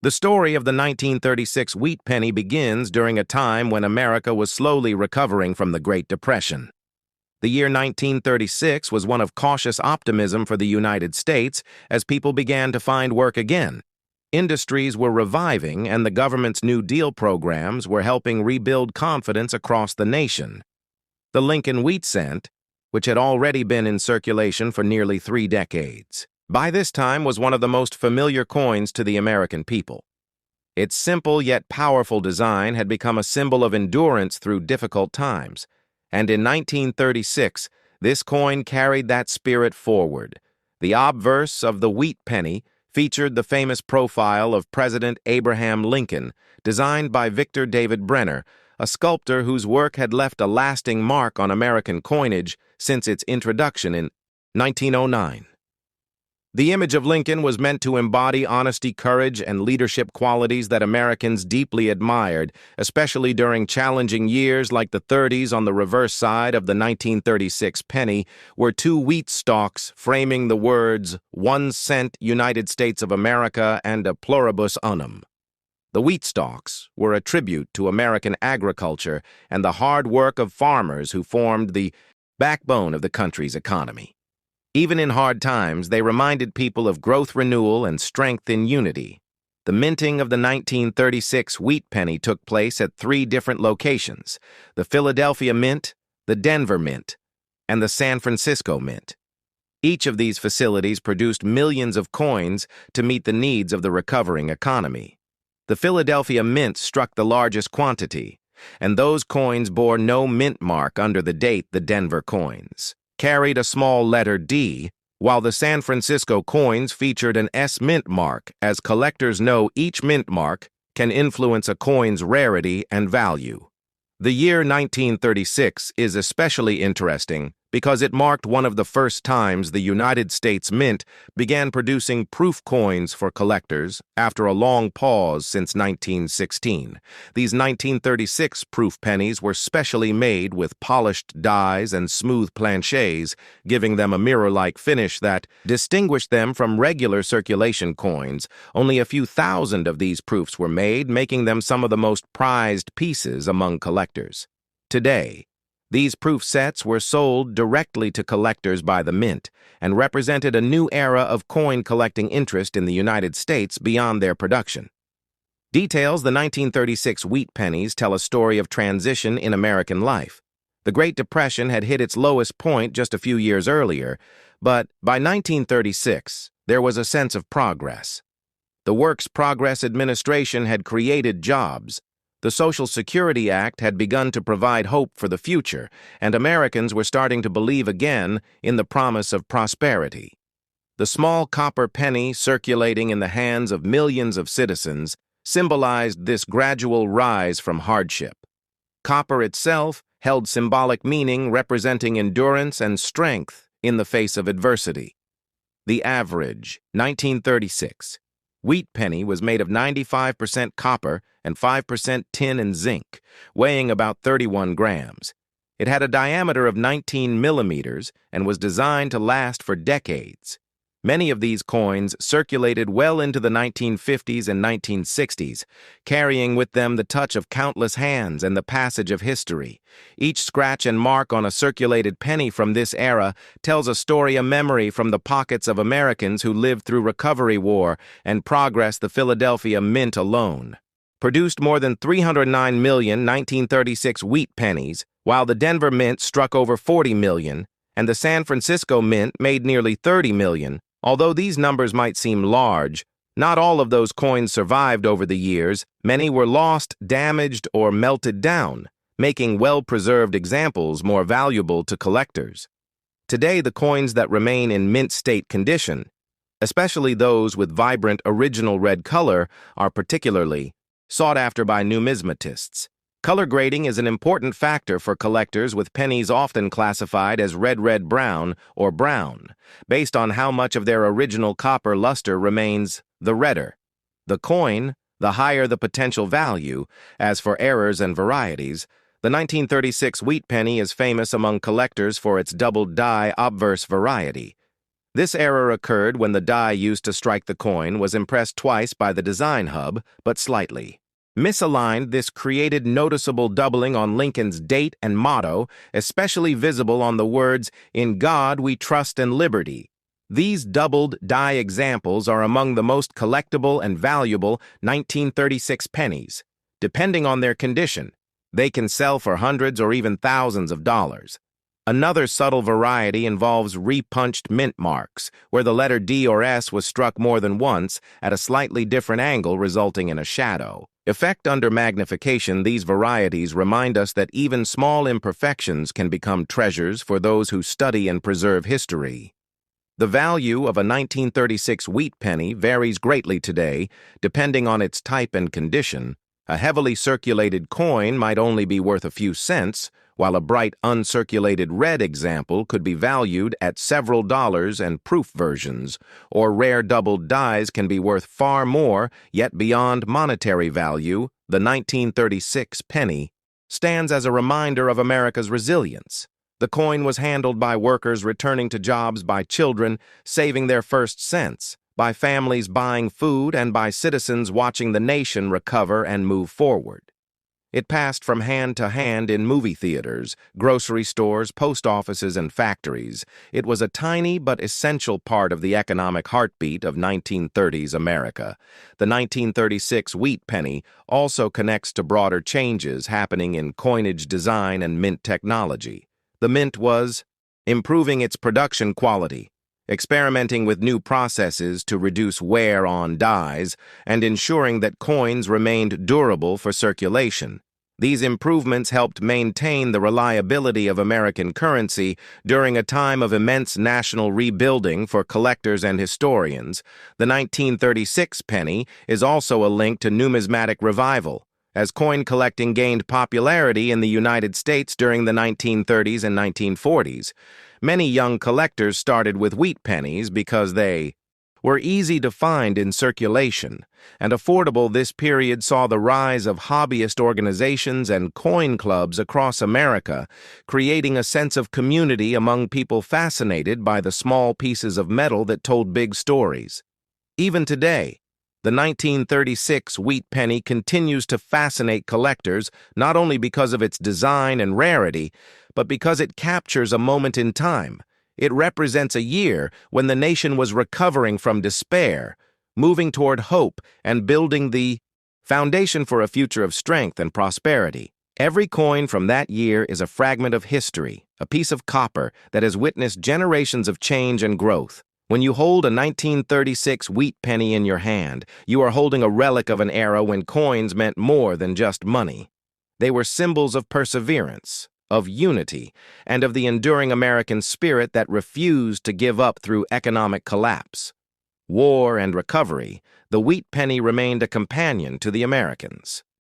The story of the 1936 wheat penny begins during a time when America was slowly recovering from the Great Depression. The year 1936 was one of cautious optimism for the United States as people began to find work again. Industries were reviving, and the government's New Deal programs were helping rebuild confidence across the nation. The Lincoln wheat cent, which had already been in circulation for nearly 3 decades, by this time was one of the most familiar coins to the American people. Its simple yet powerful design had become a symbol of endurance through difficult times, and in 1936, this coin carried that spirit forward. The obverse of the wheat penny featured the famous profile of President Abraham Lincoln, designed by Victor David Brenner, a sculptor whose work had left a lasting mark on American coinage since its introduction in 1909. The image of Lincoln was meant to embody honesty, courage, and leadership qualities that Americans deeply admired, especially during challenging years like the 30s. On the reverse side of the 1936 penny were 2 wheat stalks framing the words "1 cent United States of America" and "a pluribus unum." The wheat stalks were a tribute to American agriculture and the hard work of farmers who formed the backbone of the country's economy. Even in hard times, they reminded people of growth, renewal, and strength in unity. The minting of the 1936 wheat penny took place at 3 different locations: the Philadelphia Mint, the Denver Mint, and the San Francisco Mint. Each of these facilities produced millions of coins to meet the needs of the recovering economy. The Philadelphia Mint struck the largest quantity, and those coins bore no mint mark under the date. The Denver coins carried a small letter D, while the San Francisco coins featured an S mint mark, as collectors know each mint mark can influence a coin's rarity and value. The year 1936 is especially interesting because it marked one of the first times the United States Mint began producing proof coins for collectors after a long pause since 1916. These 1936 proof pennies were specially made with polished dies and smooth planchets, giving them a mirror-like finish that distinguished them from regular circulation coins. Only a few thousand of these proofs were made, making them some of the most prized pieces among collectors. Today, these proof sets were sold directly to collectors by the Mint and represented a new era of coin collecting interest in the United States beyond their production. Details: the 1936 wheat pennies tell a story of transition in American life. The Great Depression had hit its lowest point just a few years earlier, but by 1936, there was a sense of progress. The Works Progress Administration had created jobs. The Social Security Act had begun to provide hope for the future, and Americans were starting to believe again in the promise of prosperity. The small copper penny circulating in the hands of millions of citizens symbolized this gradual rise from hardship. Copper itself held symbolic meaning, representing endurance and strength in the face of adversity. The average 1936 wheat penny was made of 95% copper and 5% tin and zinc, weighing about 31 grams. It had a diameter of 19 millimeters and was designed to last for decades. Many of these coins circulated well into the 1950s and 1960s, carrying with them the touch of countless hands and the passage of history. Each scratch and mark on a circulated penny from this era tells a story, a memory from the pockets of Americans who lived through Recovery War and progress. The Philadelphia Mint alone produced more than 309 million 1936 wheat pennies, while the Denver Mint struck over 40 million, and the San Francisco Mint made nearly 30 million. Although these numbers might seem large, not all of those coins survived over the years. Many were lost, damaged, or melted down, making well-preserved examples more valuable to collectors. Today, the coins that remain in mint state condition, especially those with vibrant original red color, are particularly sought after by numismatists. Color grading is an important factor for collectors, with pennies often classified as red, brown, or brown, based on how much of their original copper luster remains. The redder the coin, the higher the potential value. As for errors and varieties, the 1936 wheat penny is famous among collectors for its double die obverse variety. This error occurred when the die used to strike the coin was impressed twice by the design hub, but slightly. Misaligned, this created noticeable doubling on Lincoln's date and motto, especially visible on the words, "In God we trust and liberty." These doubled die examples are among the most collectible and valuable 1936 pennies. Depending on their condition, they can sell for hundreds or even thousands of dollars. Another subtle variety involves repunched mint marks, where the letter D or S was struck more than once at a slightly different angle, resulting in a shadow. Effect under magnification, these varieties remind us that even small imperfections can become treasures for those who study and preserve history. The value of a 1936 wheat penny varies greatly today, depending on its type and condition. A heavily circulated coin might only be worth a few cents, while a bright uncirculated red example could be valued at several dollars, and proof versions or rare doubled dies can be worth far more, yet beyond monetary value. The 1936 penny stands as a reminder of America's resilience. The coin was handled by workers returning to jobs, by children saving their first cents, by families buying food, and by citizens watching the nation recover and move forward. It passed from hand to hand in movie theaters, grocery stores, post offices, and factories. It was a tiny but essential part of the economic heartbeat of 1930s America. The 1936 wheat penny also connects to broader changes happening in coinage design and mint technology. The mint was improving its production quality, experimenting with new processes to reduce wear on dies, and ensuring that coins remained durable for circulation. These improvements helped maintain the reliability of American currency during a time of immense national rebuilding for collectors and historians. The 1936 penny is also a link to numismatic revival, as coin collecting gained popularity in the United States during the 1930s and 1940s. Many young collectors started with wheat pennies because they were easy to find in circulation and affordable. This period saw the rise of hobbyist organizations and coin clubs across America, creating a sense of community among people fascinated by the small pieces of metal that told big stories. Even today, the 1936 wheat penny continues to fascinate collectors, not only because of its design and rarity, but because it captures a moment in time. It represents a year when the nation was recovering from despair, moving toward hope, and building the foundation for a future of strength and prosperity. Every coin from that year is a fragment of history, a piece of copper that has witnessed generations of change and growth. When you hold a 1936 wheat penny in your hand, you are holding a relic of an era when coins meant more than just money. They were symbols of perseverance, of unity, and of the enduring American spirit that refused to give up through economic collapse, war, and recovery. The wheat penny remained a companion to the Americans.